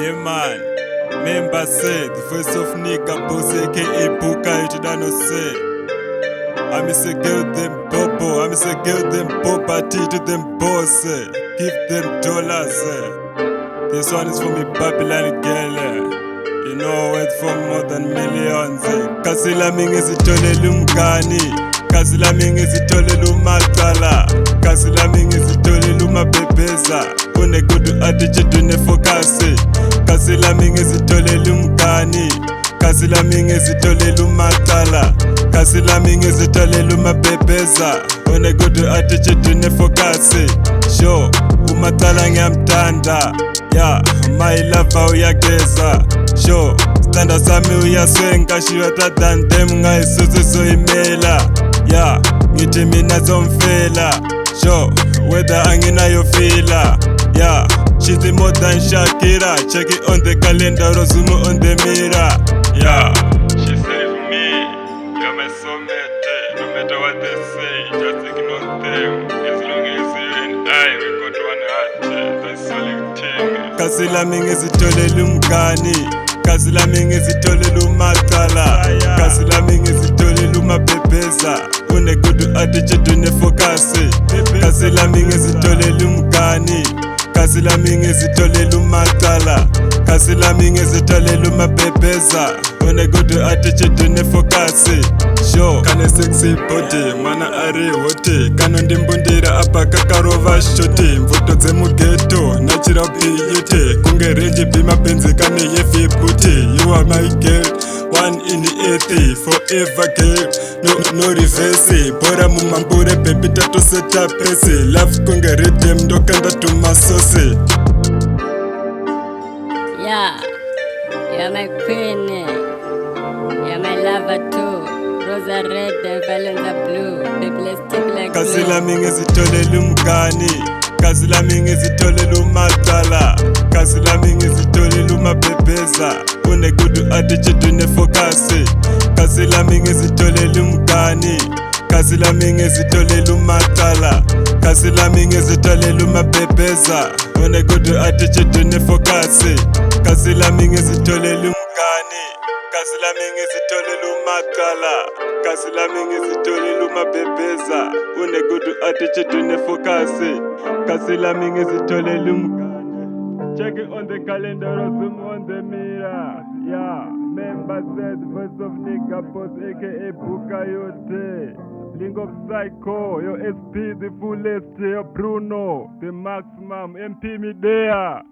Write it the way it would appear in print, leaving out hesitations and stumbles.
Yeah man, member said, voice of nigga boss aka Buka you don't know say. I'm a girl them bobo, I'm a girl them poverty to them boss, give them dollars. This one is for me Babylon girl. You know it for more than millions. Kasila mingi zitole lumgani, kasila mingi zitole lumatala, kasila mingi zitole lumabebeza. Une good attitude ne focus. Kasila mingi zitole lumgani, kasila mingi zitole lumatala, kasila mingi zitole lumabebeza. Une good attitude ne focus. Sure, umatala ngiyamthanda. Yeah, my lover uyageza. Sure, standa sami uyaswenga shiyota than them ngayisuzu soyimela. Yeah, ngithi mina zomfela. Sure, whether anginayo fila. Yeah, she's more than Shakira. Check it on the calendar or zoom on the mirror. Yeah, she saved me. You're my soulmate. No matter what they say, just ignore them. As long as you and I, we got one heart. That's all you think. Kasila mingi zitole lumgani, kasila mingi zitole lumatala, kasila mingi zitole lumabebeza. Une good attitude ne focus. Kasila mingi zitole lumgani, kasila mingi zitole lumatala, kasila mingi zitole lumabebeza. Une good attitude ne focus. Sure, kane sexy body, mana ari hote. Kano ndimbundira apa kakarova shoti. Mvuto dzemu ghetto, natural beauty. Kunge range bima benzi kane yefi booty. You are my girl, one in the 80, forever girl. No reverse, bora mumambure baby tatu seta pesi. Love kunge rhythm ndokanda tumasose. Yeah, you're my queen, you're my lover too. Rosa red and Valenza blue, baby let's stick like glue. Kasila mingi zitole lumgani, kasila mingi zitole lumatala, kasila mingi zitole lumabebeza. Une good attitude ne focus. Kasila mingi zitole lumgani, kasila mingi zitole lumatala, kasila mingi zitole lumabebeza. Une good attitude ne focus. Kasila mingi zitole lumgani, kasila mingi zitole lumatala, kasila mingi zitole lumabebeza. Une good attitude ne focus. Kasila mingi zitole lumgani. Check it on the calendar or zoom on the mirror. Yeah, member said voice of nigga boss aka Buka yote. Link of Psycho, your SP the fullest, your Bruno, the maximum MP me there.